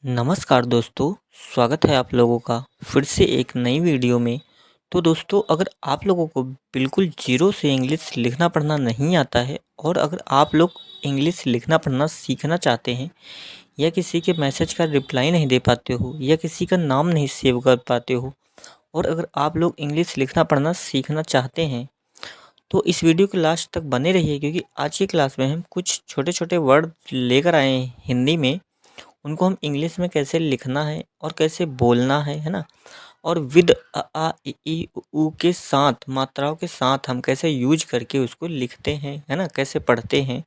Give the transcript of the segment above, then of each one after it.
नमस्कार दोस्तों, स्वागत है आप लोगों का फिर से एक नई वीडियो में। तो दोस्तों, अगर आप लोगों को बिल्कुल ज़ीरो से इंग्लिश लिखना पढ़ना नहीं आता है और अगर आप लोग इंग्लिश लिखना पढ़ना सीखना चाहते हैं या किसी के मैसेज का रिप्लाई नहीं दे पाते हो या किसी का नाम नहीं सेव कर पाते हो और अगर आप लोग इंग्लिश लिखना पढ़ना सीखना चाहते हैं तो इस वीडियो के लास्ट तक बने रहिए, क्योंकि आज की क्लास में हम कुछ छोटे छोटे वर्ड लेकर आए हैं हिंदी में। उनको हम इंग्लिश में कैसे लिखना है और कैसे बोलना है ना। और विद अ आ इ ई उ के साथ मात्राओं के साथ हम कैसे यूज करके उसको लिखते हैं, है ना, कैसे पढ़ते हैं।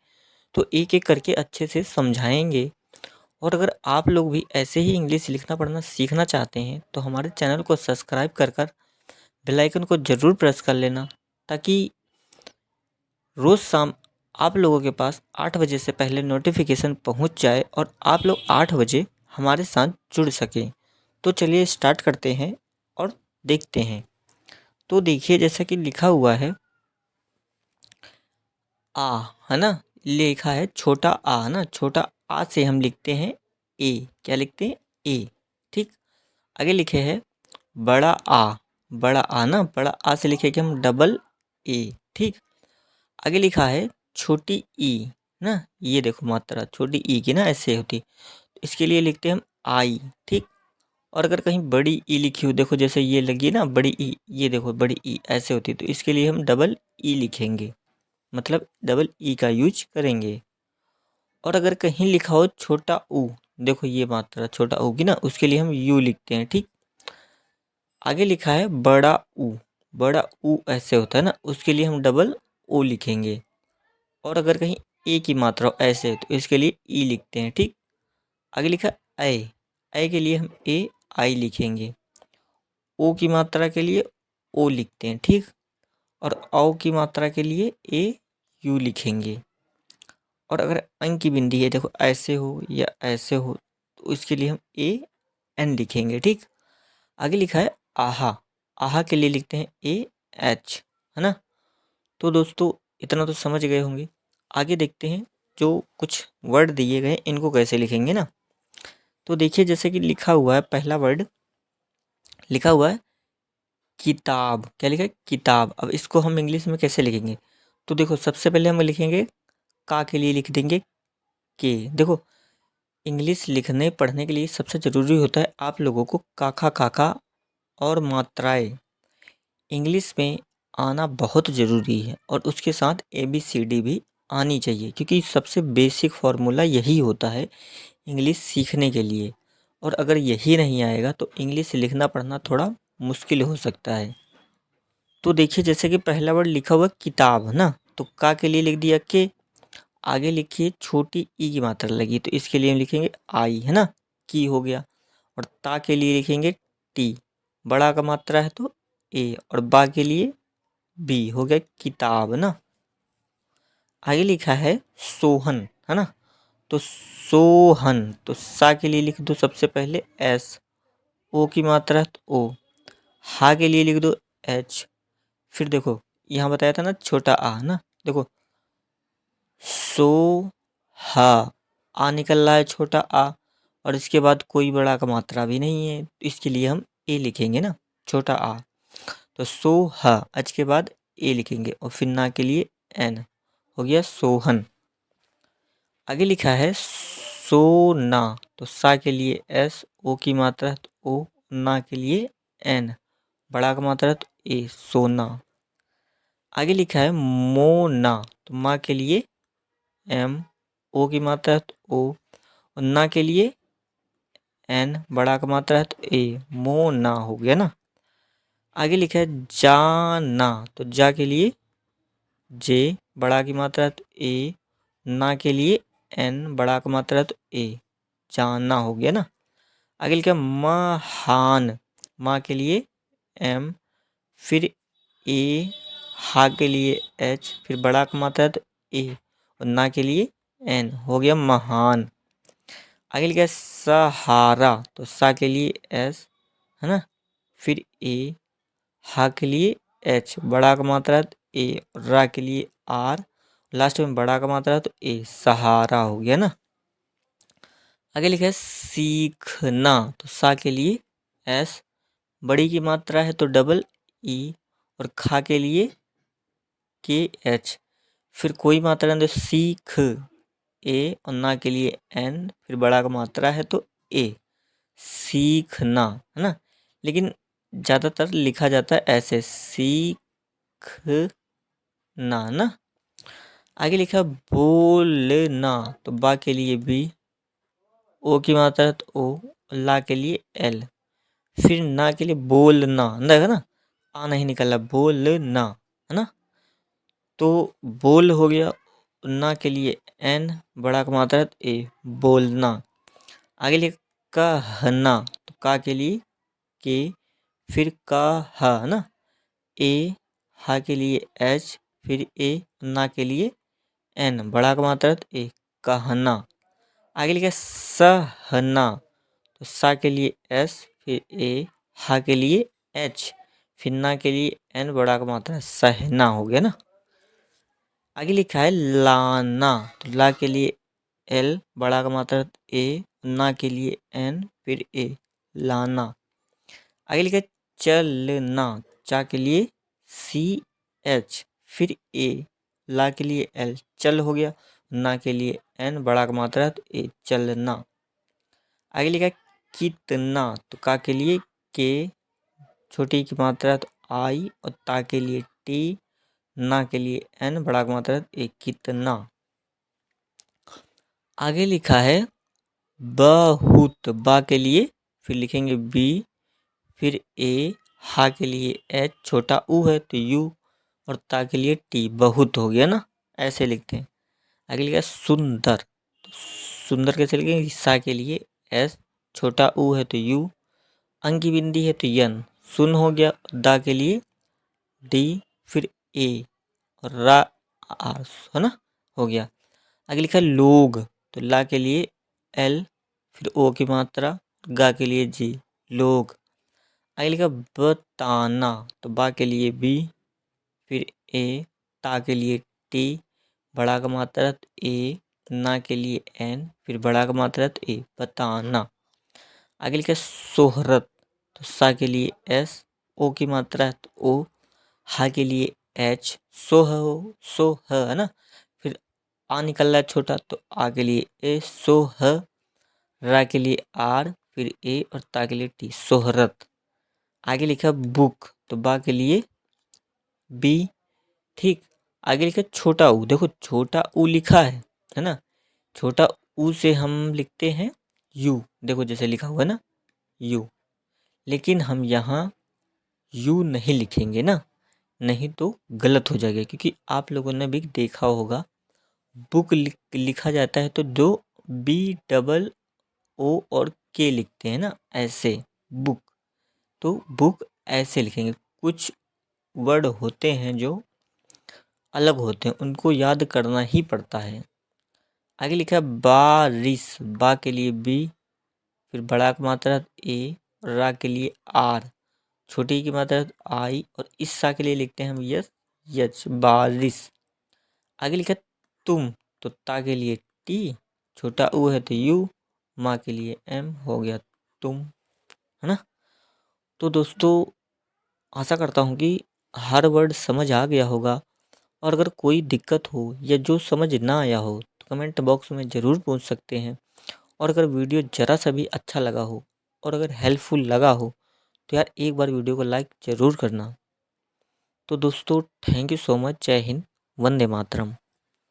तो एक एक करके अच्छे से समझाएंगे। और अगर आप लोग भी ऐसे ही इंग्लिश लिखना पढ़ना सीखना चाहते हैं तो हमारे चैनल को सब्सक्राइब कर बेल आइकन को ज़रूर प्रेस कर लेना, ताकि रोज़ शाम आप लोगों के पास 8 बजे से पहले नोटिफिकेशन पहुंच जाए और आप लोग 8 बजे हमारे साथ जुड़ सकें। तो चलिए स्टार्ट करते हैं और देखते हैं। तो देखिए, जैसा कि लिखा हुआ है आ, है ना। लिखा है छोटा आ, है ना। छोटा आ से हम लिखते हैं ए। क्या लिखते हैं? ए। ठीक। आगे लिखे हैं बड़ा आ। बड़ा आ ना, बड़ा आ से लिखेंगे हम डबल ए। ठीक। आगे लिखा है छोटी ई ना। ये देखो मात्रा छोटी ई की ना ऐसे होती, तो इसके लिए लिखते हैं हम आई। ठीक। और अगर कहीं बड़ी ई लिखी हो, देखो जैसे ये लगी ना बड़ी ई, ये देखो बड़ी ई ऐसे होती, तो इसके लिए हम डबल ई लिखेंगे, मतलब डबल ई का यूज करेंगे। और अगर कहीं लिखा हो छोटा ऊ, देखो ये मात्रा छोटा ऊ की ना, उसके लिए हम यू लिखते हैं। ठीक। आगे लिखा है बड़ा ऊ। बड़ा ऊ ऐसे होता है ना, उसके लिए हम डबल ओ लिखेंगे। और अगर कहीं ए की मात्रा हो ऐसे है, तो इसके लिए ई लिखते हैं। ठीक। आगे लिखा ऐ। ऐ के लिए हम ए आई लिखेंगे। ओ की मात्रा के लिए ओ लिखते हैं। ठीक। और औ की मात्रा के लिए ए यू लिखेंगे। और अगर अंक की बिंदी है, देखो ऐसे हो या ऐसे हो, तो इसके लिए हम ए एन लिखेंगे। ठीक। आगे लिखा है आहा। आहा के लिए लिखते हैं ए एच, है ना। तो दोस्तों, इतना तो समझ गए होंगे। आगे देखते हैं जो कुछ वर्ड दिए गए इनको कैसे लिखेंगे ना। तो देखिए, जैसे कि लिखा हुआ है पहला वर्ड लिखा हुआ है किताब। क्या लिखा है? किताब। अब इसको हम इंग्लिश में कैसे लिखेंगे? तो देखो, सबसे पहले हम लिखेंगे का के लिए लिख देंगे के। देखो, इंग्लिश लिखने पढ़ने के लिए सबसे ज़रूरी होता है आप लोगों को काखा काका और मात्राएं इंग्लिश में आना बहुत ज़रूरी है, और उसके साथ ABCD भी आनी चाहिए, क्योंकि सबसे बेसिक फार्मूला यही होता है इंग्लिश सीखने के लिए। और अगर यही नहीं आएगा तो इंग्लिश लिखना पढ़ना थोड़ा मुश्किल हो सकता है। तो देखिए, जैसे कि पहला वर्ड लिखा हुआ किताब है ना, तो का के लिए लिख दिया के। आगे लिखिए छोटी ई की मात्रा लगी, तो इसके लिए हम लिखेंगे आई, है ना। की हो गया। और ता के लिए लिखेंगे टी। बड़ा का मात्रा है तो ए। और बा के लिए बी हो गया किताब ना। आगे लिखा है सोहन, है ना। तो सोहन, तो सा के लिए लिख दो सबसे पहले एस। ओ की मात्रा है तो ओ। हा के लिए लिख दो एच। फिर देखो, यहाँ बताया था ना छोटा आ ना, देखो सो हा, आ निकल रहा है छोटा आ। और इसके बाद कोई बड़ा का मात्रा भी नहीं है, तो इसके लिए हम ए लिखेंगे ना, छोटा आ। तो सो हा, एच के बाद ए लिखेंगे और फिर ना के लिए एन, हो गया सोहन। आगे लिखा है सोना, तो सा के लिए एस। ओ की मात्रा है तो ओ। ना के लिए एन। बड़ा का मात्रा है तो ए, सोना। आगे लिखा है मोना, तो माँ के लिए एम। ओ की मात्रा है तो ओ। और ना के लिए एन। बड़ा का मात्रा है तो ए, मोना हो गया ना। आगे लिखा है जाना, तो जा के लिए जे। बड़ा की मात्रा है तो ए। ना के लिए एन। बड़ा का मात्रा है तो ए, जाना हो गया ना। आगे लिखा है महान, माँ के लिए एम। फिर ए। हा के लिए एच। फिर बड़ा का मात्रा है तो ए। और ना के लिए एन, हो गया महान। आगे लिखा है सहारा, तो सा के लिए एस, है ना। फिर ए। हा के लिए एच। बड़ा का मात्रा है तो ए। रा के लिए आर। लास्ट में बड़ा का मात्रा है तो ए, सहारा हो गया ना। आगे लिखा है सीखना, तो सा के लिए एस, बड़ी की मात्रा है तो डबल ई, और खा के लिए के एच, फिर कोई मात्रा नहीं तो सीख ए, और ना के लिए एन, फिर बड़ा का मात्रा है तो ए, सीखना, है ना। लेकिन ज़्यादातर लिखा जाता है ऐसे, सीखना ना। आगे लिखा है बोलना, तो बा के लिए बी, ओ की मात्रा है तो ओ, ला के लिए एल, फिर ना के लिए बोलना, देखा ना, आ नहीं निकला, बोलना, है ना। तो बोल हो गया, ना के लिए एन, बड़ा का मात्रा है तो ए, बोलना। आगे लिखा कहना, तो का के लिए के, फिर का हा, है ना, ए, हा के लिए एच, फिर ए, ना के लिए एन, बड़ा का मात्रा है तो ए, कहना। आगे लिखा सहना, तो सा के लिए एस, फिर ए, हा के लिए एच, फिर ना के लिए एन, बड़ा का मात्रा है, सहना हो गया ना। आगे लिखा है लाना, तो ला के लिए एल, बड़ा का मात्रा है ए, ना के लिए एन, फिर ए, लाना। आगे लिखा है चलना, चा के लिए सी एच, फिर ए, ला के लिए एल, चल हो गया, ना के लिए एन, बड़ा का मात्रा है तो ए, चलना। आगे लिखा है कितना, तो का के लिए के, छोटी की मात्रा है तो आई, और ता के लिए टी, ना के लिए एन, बड़ा का मात्रा है तो ए, कितना। आगे लिखा है बहुत, बा के लिए फिर लिखेंगे बी, फिर ए, हा के लिए एच, छोटा ऊ है तो यू, और ता के लिए टी, बहुत हो गया ना, ऐसे लिखते हैं। आगे लिखा है सुंदर, तो सुंदर कैसे लिखेंगे, सा के लिए एस, छोटा ऊ है तो यू, अंग की बिंदी है तो यन, सुन हो गया, दा के लिए डी, फिर ए, और रा आर, है ना, हो गया। आगे लिखा है लोग, तो ला के लिए एल, फिर ओ की मात्रा, गा के लिए जी, लोग। आगे लिखा बताना, तो बा के लिए बी, फिर ए, ता के लिए टी, बड़ा का मात्रा तो ए, ना के लिए एन, फिर बड़ा का मात्रा तो ए, बताना। आगे लिखा है शोहरत, तो सा के लिए एस, ओ की मात्रा है तो ओ, हा के लिए एच, सो है ना, फिर आ निकल रहा है छोटा तो आ के लिए ए, सोह, रा के लिए आर, फिर ए, और ता के लिए टी, शोहरत। आगे लिखा बुक, तो बा के लिए बी, ठीक। आगे लिखा छोटा ऊ, देखो छोटा ऊ लिखा है ना, छोटा ऊ से हम लिखते हैं यू, देखो जैसे लिखा हुआ है ना, यू, लेकिन हम यहाँ यू नहीं लिखेंगे ना, नहीं तो गलत हो जाएगा, क्योंकि आप लोगों ने भी देखा होगा बुक लिखा जाता है तो जो बी डबल ओ और के लिखते हैं ना, ऐसे बुक, तो बुक ऐसे लिखेंगे। कुछ वर्ड होते हैं जो अलग होते हैं, उनको याद करना ही पड़ता है। आगे लिखा है बारिश, बा के लिए बी, फिर बड़ा की मात्रा ए, रा के लिए आर, छोटी की मात्रा आई, और इस सा के लिए लिखते हैं हम यस, यच, बारिश। आगे लिखा है तुम, तो ता के लिए टी, छोटा ऊ है तो यू, माँ के लिए एम, हो गया तुम, है ना। तो दोस्तों आशा करता हूँ कि हर वर्ड समझ आ गया होगा, और अगर कोई दिक्कत हो या जो समझ ना आया हो तो कमेंट बॉक्स में ज़रूर पूछ सकते हैं। और अगर वीडियो ज़रा सा भी अच्छा लगा हो और अगर हेल्पफुल लगा हो तो यार एक बार वीडियो को लाइक ज़रूर करना। तो दोस्तों थैंक यू सो मच, जय हिंद, वंदे मातरम।